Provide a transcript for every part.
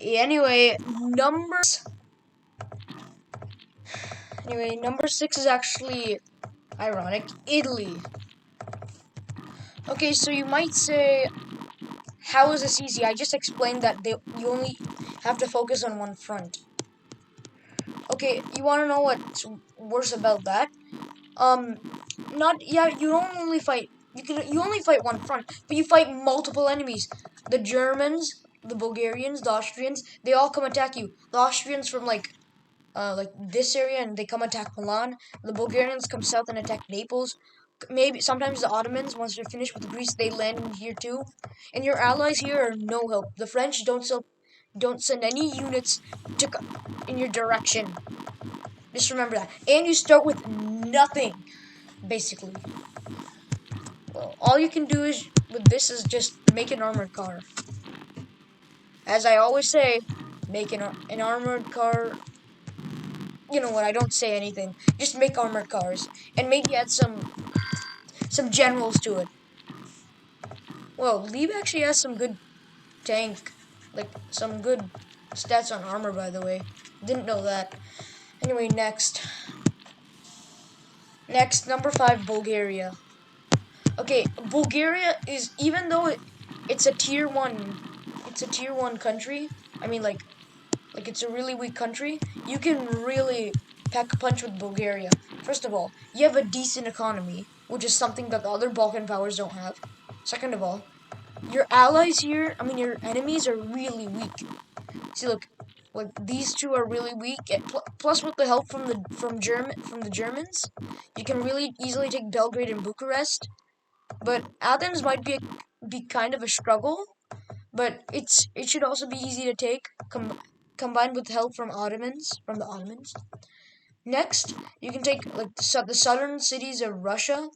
Anyway, number 6 is actually ironic. Italy. Okay, so you might say, how is this easy? I just explained that you only have to focus on one front. Okay, you want to know what's worse about that? Um, you don't only fight. You only fight one front, but you fight multiple enemies. The Germans, the Bulgarians, the Austrians, they all come attack you. The Austrians from like this area, and they come attack Milan. The Bulgarians come south and attack Naples. Maybe sometimes the Ottomans, once they're finished with Greece, they land in here too. And your allies here are no help. The French don't send any units in your direction. Just remember that. And you start with nothing, basically. Well, all you can do is with this is just make an armored car. As I always say, make an armored car. You know what? I don't say anything. Just make armored cars and maybe add some generals to it. Well, Lieb actually has some good tank, like some good stats on armor. By the way, didn't know that. Anyway, next number 5, Bulgaria. Okay, Bulgaria is even though it's a tier one country. I mean, like it's a really weak country. You can really pack a punch with Bulgaria. First of all, you have a decent economy, which is something that the other Balkan powers don't have. Second of all, your allies here, I mean your enemies are really weak. See, look, like these two are really weak. Plus, with the help from the Germans, you can really easily take Belgrade and Bucharest. But Athens might be kind of a struggle, but it should also be easy to take, combined with help from the Ottomans. Next, you can take like the southern cities of Russia.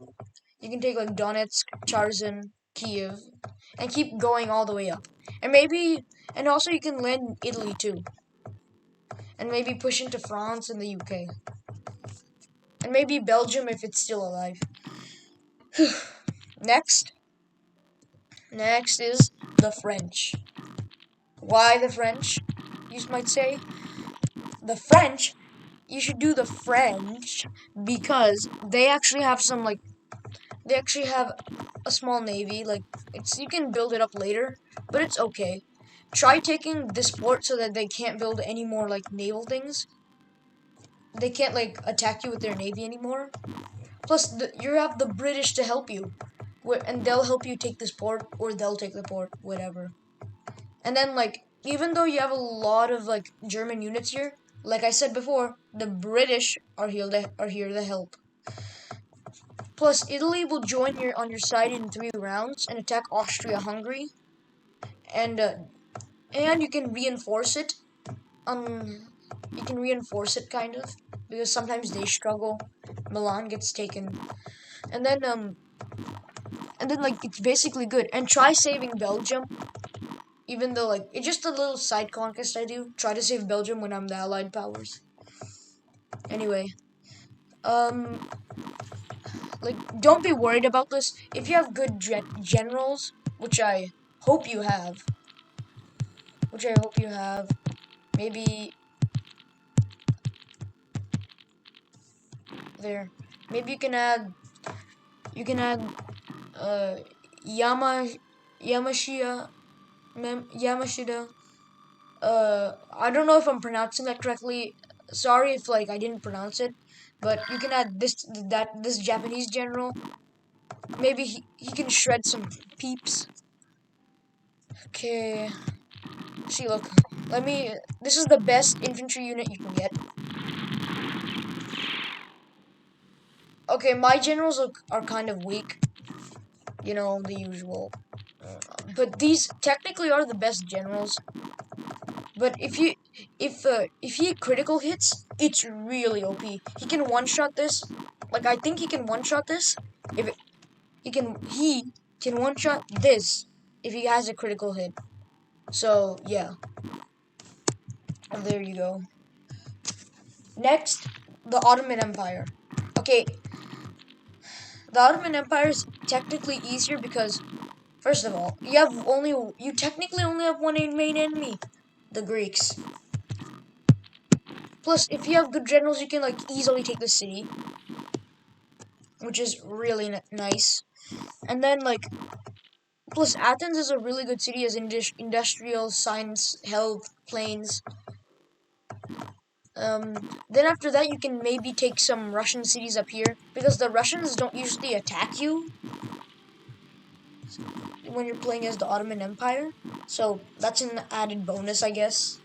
You can take like Donetsk, Charzan, Kiev, and keep going all the way up. And also you can land in Italy too, and maybe push into France and the UK, and maybe Belgium if it's still alive. Next, next is the French. Why the French? You might say. The French, you should do the French because they actually have they actually have a small navy. Like you can build it up later, but it's okay. Try taking this port so that they can't build any more like naval things. They can't like attack you with their navy anymore. Plus, you have the British to help you, and they'll help you take this port, or they'll take the port, whatever. And then like even though you have a lot of like German units here, like I said before, the British are here to help. Plus, Italy will join on your side in 3 rounds and attack Austria-Hungary, and you can reinforce it. You can reinforce it kind of because sometimes they struggle. Milan gets taken, and then like it's basically good. And try saving Belgium. Even though like it's just a little side conquest I do. Try to save Belgium when I'm the Allied powers. Anyway, um, like don't be worried about this. If you have good generals, which I hope you have, maybe there, maybe you can add uh Yama Yamashia Yamashita. I don't know if I'm pronouncing that correctly. Sorry if like I didn't pronounce it, but you can add this Japanese general. Maybe he can shred some peeps. Okay. See, look. This is the best infantry unit you can get. Okay, my generals are kind of weak. You know, the usual. But these technically are the best generals. But if he critical hits, it's really OP. He can one shot this. Like I think he can one shot this. If it, he can one shot this if he has a critical hit. So yeah, there you go. Next, the Ottoman Empire. Okay, the Ottoman Empire is technically easier because first of all, you technically only have one main enemy. the Greeks. Plus, if you have good generals, you can like easily take the city, which is really nice. And then like, plus Athens is a really good city as industrial, science, health, planes. Then after that, you can maybe take some Russian cities up here because the Russians don't usually attack you when you're playing as the Ottoman Empire. So that's an added bonus, I guess.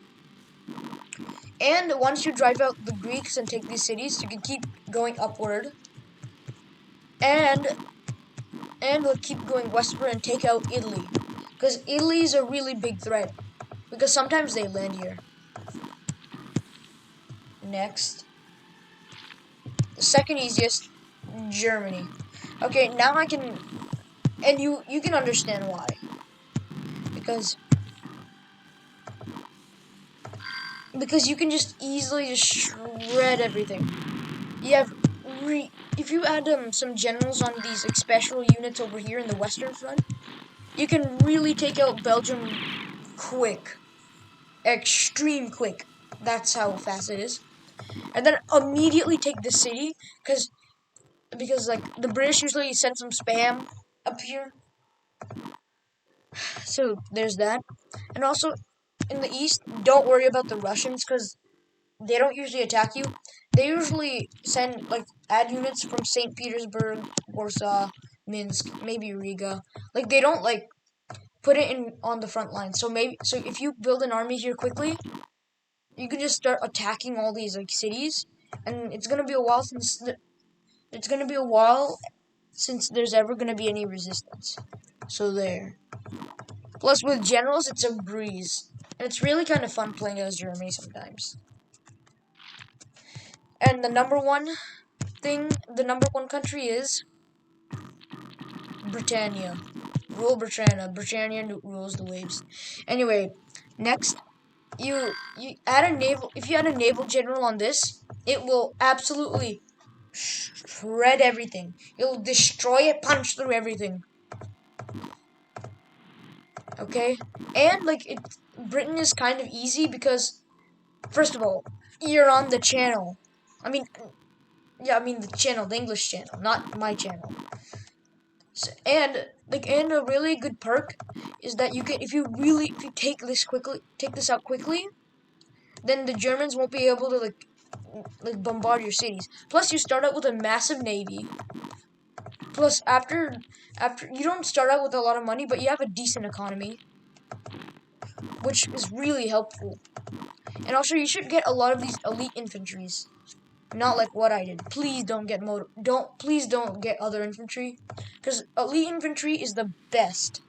And once you drive out the Greeks and take these cities, you can keep going upward. And we'll keep going westward and take out Italy. Because Italy is a really big threat. Because sometimes they land here. Next. The second easiest, Germany. Okay, now I can... And you can understand why. Because you can just easily just shred everything. You have if you add some generals on these like, special units over here in the Western Front, you can really take out Belgium quick. Extreme quick. That's how fast it is. And then immediately take the city, because like the British usually send some spam up here. So there's that. And also in the east, don't worry about the Russians because they don't usually attack you. They usually send like add units from St. Petersburg, Warsaw, Minsk, maybe Riga. Like they don't like put it in on the front line. So if you build an army here quickly, you can just start attacking all these like cities, and it's gonna be a while since there's ever gonna be any resistance. So there. Plus with generals, it's a breeze, and it's really kind of fun playing as Germany sometimes. And the number one country is Britannia. Rule Britannia. Britannia rules the waves. Anyway, next, you add a naval. If you add a naval general on this, it will absolutely shred everything. It'll destroy it, punch through everything. Okay, and like Britain is kind of easy because first of all, you're on the channel. I mean, yeah, I mean the channel, the English channel, not my channel. So, and a really good perk is that you can if you take this out quickly, then the Germans won't be able to like bombard your cities. Plus, you start out with a massive navy. Plus, after you don't start out with a lot of money, but you have a decent economy, which is really helpful. And also, you should get a lot of these elite infantries. Not like what I did. Please don't get please don't get other infantry, because elite infantry is the best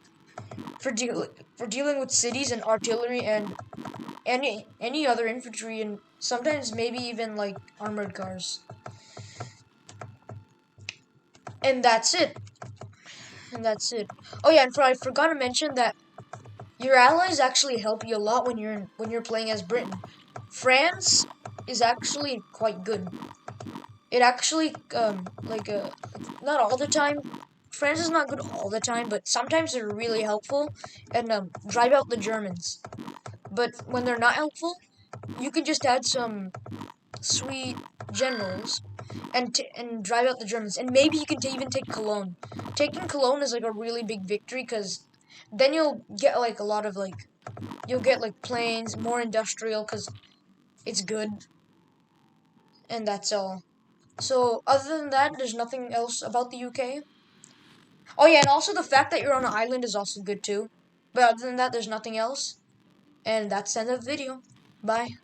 for dealing with cities and artillery and any other infantry and sometimes maybe even like armored cars. And that's it. Oh yeah, and I forgot to mention that your allies actually help you a lot when you're playing as Britain. France is actually quite good. It actually not all the time. France is not good all the time, but sometimes they're really helpful and drive out the Germans. But when they're not helpful, you can just add some sweet generals and drive out the Germans. And maybe you can even take Cologne. Taking Cologne is like a really big victory because then you'll get like a lot of you'll get like planes, more industrial because it's good. And that's all. So other than that, there's nothing else about the UK. Oh yeah, and also the fact that you're on an island is also good too. But other than that, there's nothing else. And that's the end of the video. Bye.